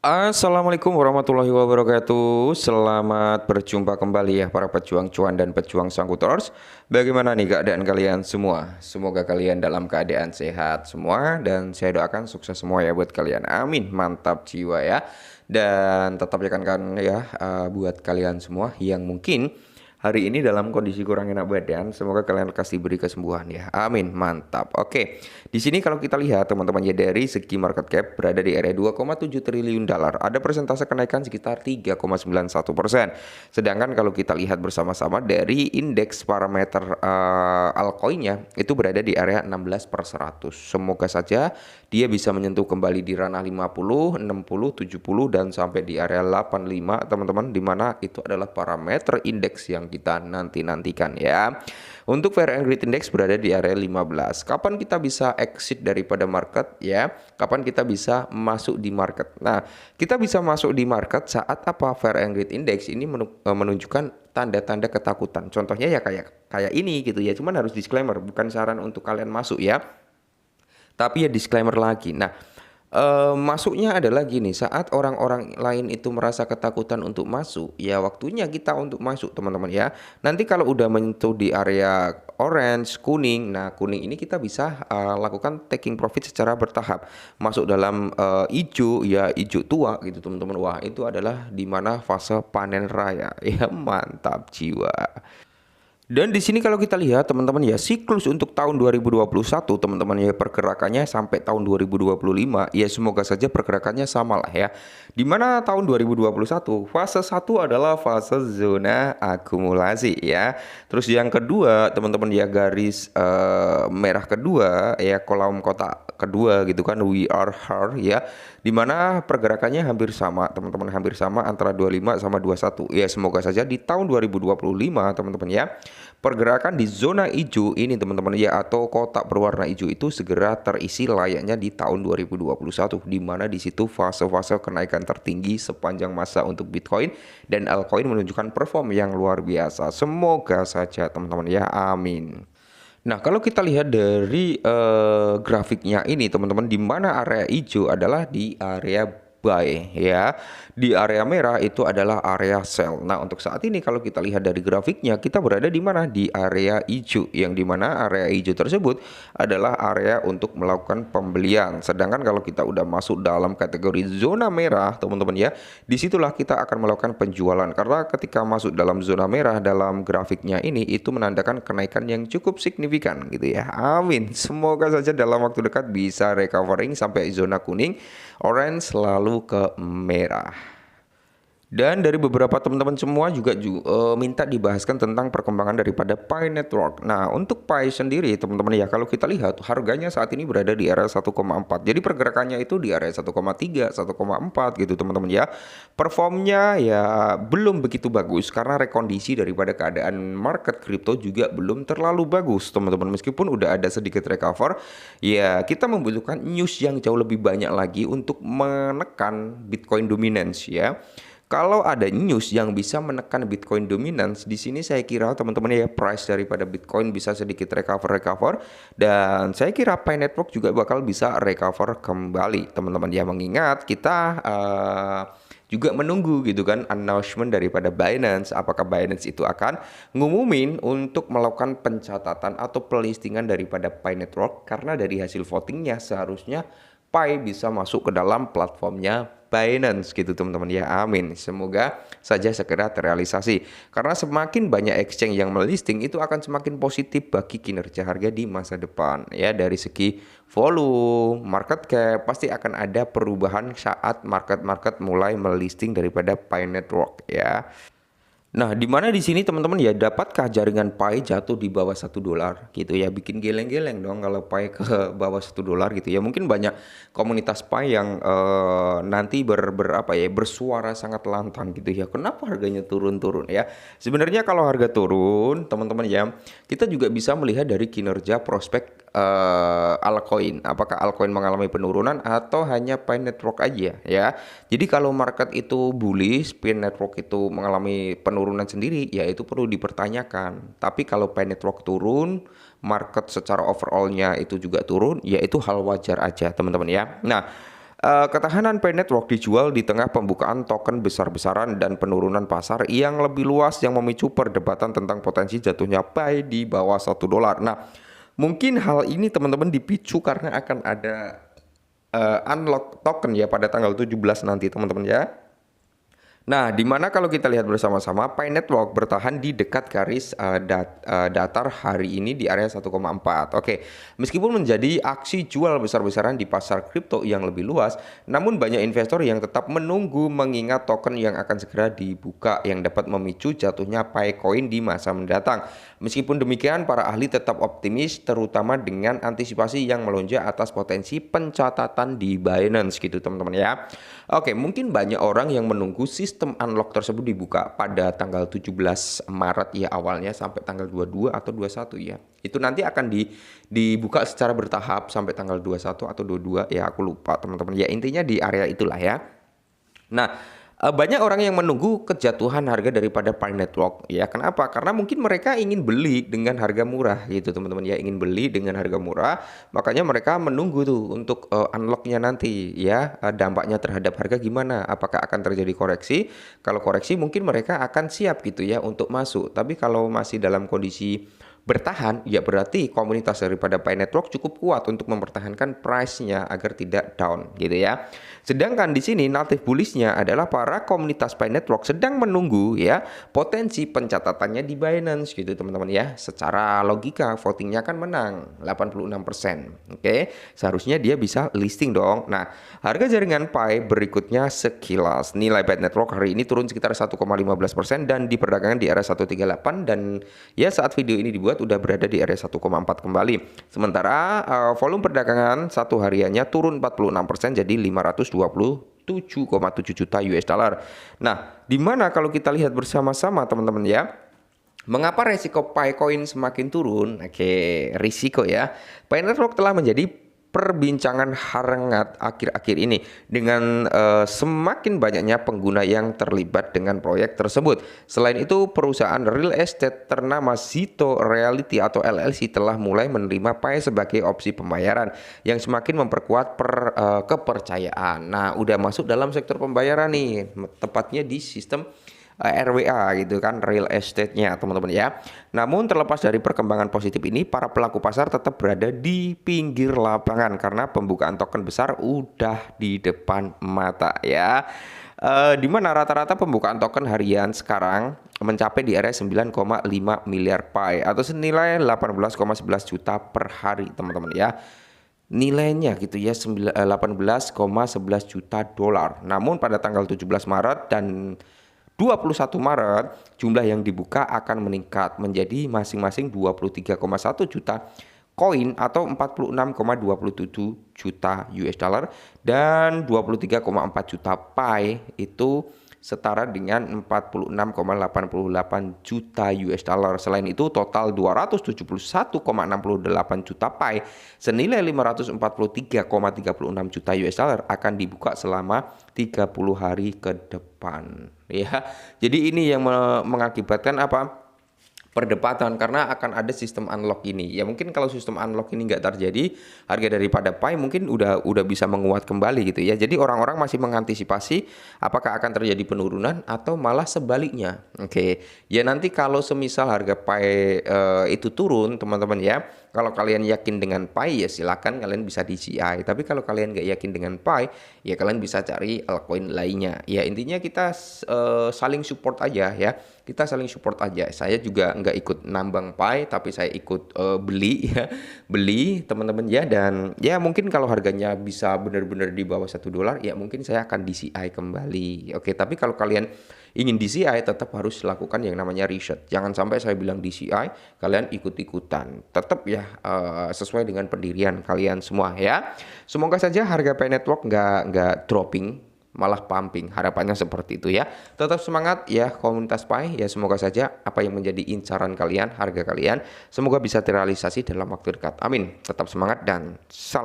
Assalamualaikum warahmatullahi wabarakatuh. Selamat berjumpa kembali ya para pejuang cuan dan pejuang sangkutors. Bagaimana nih keadaan kalian semua? Semoga kalian dalam keadaan sehat semua dan saya doakan sukses semua ya buat kalian. Amin. Mantap jiwa ya. Dan tetap kan ya buat kalian semua yang mungkin hari ini dalam kondisi kurang enak badan, semoga kalian kasih diberi kesembuhan ya. Amin. Mantap. Oke. Di sini kalau kita lihat teman-teman ya dari segi market cap berada di area 2,7 triliun dolar. Ada persentase kenaikan sekitar 3,91%. Sedangkan kalau kita lihat bersama-sama dari indeks parameter altcoinnya itu berada di area 16 per 100. Semoga saja dia bisa menyentuh kembali di ranah 50, 60, 70 dan sampai di area 85 teman-teman, di mana itu adalah parameter indeks yang kita nantikan ya. Untuk Fair and Greed Index berada di area 15. Kapan kita bisa exit daripada market ya? Kapan kita bisa masuk di market? Nah, kita bisa masuk di market saat apa? Fair and Greed Index ini menunjukkan tanda-tanda ketakutan. Contohnya ya kayak ini gitu ya. Cuman harus disclaimer, bukan saran untuk kalian masuk ya. Tapi ya disclaimer lagi. Nah, masuknya adalah gini, saat orang-orang lain itu merasa ketakutan untuk masuk, ya waktunya kita untuk masuk teman-teman ya. Nanti kalau udah menyentuh di area orange, kuning, nah kuning ini kita bisa lakukan taking profit secara bertahap. Masuk dalam hijau, ya hijau tua gitu teman-teman. Wah itu adalah dimana fase panen raya, ya mantap jiwa. Dan di sini kalau kita lihat teman-teman ya, siklus untuk tahun 2021 teman-teman ya, pergerakannya sampai tahun 2025 ya, semoga saja pergerakannya sama lah ya. Dimana tahun 2021 fase 1 adalah fase zona akumulasi ya. Terus yang kedua teman-teman ya, garis merah kedua ya, kolom kotak kedua gitu kan, we are here ya. Dimana pergerakannya hampir sama teman-teman, hampir sama antara 25 sama 21 ya. Semoga saja di tahun 2025 teman-teman ya, pergerakan di zona hijau ini teman-teman ya, atau kotak berwarna hijau itu segera terisi layaknya di tahun 2021, di mana di situ fase-fase kenaikan tertinggi sepanjang masa untuk Bitcoin dan altcoin menunjukkan perform yang luar biasa. Semoga saja teman-teman ya, amin. Nah, kalau kita lihat dari grafiknya ini teman-teman, di mana area hijau adalah di area buy ya. Di area merah itu adalah area sell. Nah, untuk saat ini kalau kita lihat dari grafiknya, kita berada di mana? Di area hijau, yang dimana area hijau tersebut adalah area untuk melakukan pembelian. Sedangkan kalau kita udah masuk dalam kategori zona merah, teman-teman ya, disitulah kita akan melakukan penjualan. Karena ketika masuk dalam zona merah dalam grafiknya ini, itu menandakan kenaikan yang cukup signifikan gitu ya. Amin. Semoga saja dalam waktu dekat bisa recovering sampai zona kuning, orange, lalu ke merah. Dan dari beberapa teman-teman semua juga minta dibahaskan tentang perkembangan daripada Pi Network. Nah, untuk Pi sendiri teman-teman ya, kalau kita lihat harganya saat ini berada di area 1,4. Jadi pergerakannya itu di area 1,3, 1,4 gitu teman-teman ya. Performnya ya belum begitu bagus karena rekondisi daripada keadaan market kripto juga belum terlalu bagus teman-teman. Meskipun udah ada sedikit recover, ya kita membutuhkan news yang jauh lebih banyak lagi untuk menekan Bitcoin dominance ya. Kalau ada news yang bisa menekan Bitcoin dominance, di sini saya kira teman-teman ya, price daripada Bitcoin bisa sedikit recover dan saya kira Pi Network juga bakal bisa recover kembali teman-teman ya, mengingat kita juga menunggu gitu kan announcement daripada Binance, apakah Binance itu akan ngumumin untuk melakukan pencatatan atau pelistingan daripada Pi Network, karena dari hasil votingnya seharusnya Pi bisa masuk ke dalam platformnya Binance gitu teman-teman ya, amin. Semoga saja segera terrealisasi, karena semakin banyak exchange yang melisting itu akan semakin positif bagi kinerja harga di masa depan ya. Dari segi volume, market cap, pasti akan ada perubahan saat market-market mulai melisting daripada Pi Network ya. Nah, di mana di sini teman-teman ya, dapatkah jaringan Pi jatuh di bawah $1 gitu ya? Bikin geleng-geleng dong kalau Pi ke bawah $1 gitu ya. Mungkin banyak komunitas Pi yang nanti bersuara sangat lantang gitu ya. Kenapa harganya turun-turun ya? Sebenarnya kalau harga turun, teman-teman ya, kita juga bisa melihat dari kinerja prospek altcoin. Apakah altcoin mengalami penurunan atau hanya Pi Network aja ya? Jadi kalau market itu bullish, Pi Network itu mengalami penurunan sendiri, ya itu perlu dipertanyakan. Tapi kalau Pi Network turun, market secara overallnya itu juga turun, ya itu hal wajar aja teman-teman ya. Nah, Ketahanan Pi Network dijual di tengah pembukaan token besar-besaran dan penurunan pasar yang lebih luas yang memicu perdebatan tentang potensi jatuhnya Pi di bawah $1. Nah, mungkin hal ini teman-teman dipicu karena akan ada unlock token ya pada tanggal 17 nanti teman-teman ya. Nah, di mana kalau kita lihat bersama-sama, Pi Network bertahan di dekat garis datar hari ini di area 1,4. Oke, meskipun menjadi aksi jual besar-besaran di pasar kripto yang lebih luas, namun banyak investor yang tetap menunggu mengingat token yang akan segera dibuka yang dapat memicu jatuhnya Pi Coin di masa mendatang. Meskipun demikian, para ahli tetap optimis terutama dengan antisipasi yang melonjak atas potensi pencatatan di Binance gitu teman-teman ya. Oke, mungkin banyak orang yang menunggu sistem unlock tersebut dibuka pada tanggal 17 Maret ya awalnya sampai tanggal 22 atau 21 ya. Itu nanti akan dibuka secara bertahap sampai tanggal 21 atau 22 ya aku lupa teman-teman. Ya intinya di area itulah ya. Nah, banyak orang yang menunggu kejatuhan harga daripada Pi Network ya. Kenapa? Karena mungkin mereka ingin beli dengan harga murah gitu teman-teman ya, ingin beli dengan harga murah. Makanya mereka menunggu tuh untuk unlocknya nanti ya. Dampaknya terhadap harga gimana? Apakah akan terjadi koreksi? Kalau koreksi mungkin mereka akan siap gitu ya untuk masuk. Tapi kalau masih dalam kondisi bertahan, ya berarti komunitas daripada Pi Network cukup kuat untuk mempertahankan price-nya agar tidak down gitu ya. Sedangkan di sini native bullish-nya adalah para komunitas Pi Network sedang menunggu ya potensi pencatatannya di Binance gitu teman-teman ya. Secara logika votingnya kan menang 86%. Oke, seharusnya dia bisa listing dong. Nah, harga jaringan Pi berikutnya sekilas. Nilai Pi Network hari ini turun sekitar 1,15% dan di perdagangan di area 138 dan ya saat video ini dibuat udah berada di area 1,4 kembali. Sementara volume perdagangan satu hariannya turun 46% jadi 527,7 juta US dollar. Nah, di mana kalau kita lihat bersama-sama teman-teman ya, mengapa resiko Pi Coin semakin turun? Oke, risiko ya. Pi Network telah menjadi perbincangan hangat akhir-akhir ini dengan semakin banyaknya pengguna yang terlibat dengan proyek tersebut. Selain itu, perusahaan real estate ternama Zito Realty atau LLC telah mulai menerima Pi sebagai opsi pembayaran yang semakin memperkuat kepercayaan. Nah, udah masuk dalam sektor pembayaran nih, tepatnya di sistem RWA gitu kan, real estate-nya teman-teman ya. Namun terlepas dari perkembangan positif ini, para pelaku pasar tetap berada di pinggir lapangan karena pembukaan token besar udah di depan mata ya. Di mana rata-rata pembukaan token harian sekarang mencapai di area 9,5 miliar Pi atau senilai 18,11 juta per hari teman-teman ya. Nilainya gitu ya 18,11 juta dolar. Namun pada tanggal 17 Maret dan 21 Maret jumlah yang dibuka akan meningkat menjadi masing-masing 23,1 juta koin atau 46,27 juta US dollar dan 23,4 juta Pi itu setara dengan 46,88 juta US dollar. Selain itu total 271,68 juta Pi senilai 543,36 juta US dollar akan dibuka selama 30 hari ke depan ya. Jadi ini yang mengakibatkan apa? Perdebatan karena akan ada sistem unlock ini. Ya mungkin kalau sistem unlock ini nggak terjadi, harga daripada Pi mungkin udah bisa menguat kembali gitu ya. Jadi orang-orang masih mengantisipasi apakah akan terjadi penurunan atau malah sebaliknya. Oke. Ya nanti kalau semisal harga Pi itu turun, teman-teman ya. Kalau kalian yakin dengan Pi ya silakan kalian bisa DCI. Tapi kalau kalian nggak yakin dengan Pi, ya kalian bisa cari altcoin lainnya. Ya intinya kita saling support aja ya. Kita saling support aja. Saya juga nggak ikut nambang Pi, tapi saya ikut beli ya, beli teman-teman ya. Dan ya mungkin kalau harganya bisa benar-benar di bawah $1, ya mungkin saya akan DCI kembali. Oke, tapi kalau kalian ingin DCI tetap harus lakukan yang namanya riset. Jangan sampai saya bilang DCI, kalian ikut-ikutan. Tetap ya sesuai dengan pendirian kalian semua ya. Semoga saja harga Pi Network nggak dropping, malah pumping. Harapannya seperti itu ya. Tetap semangat ya komunitas Pi ya. Semoga saja apa yang menjadi incaran kalian, harga kalian semoga bisa terrealisasi dalam waktu dekat. Amin. Tetap semangat dan salam.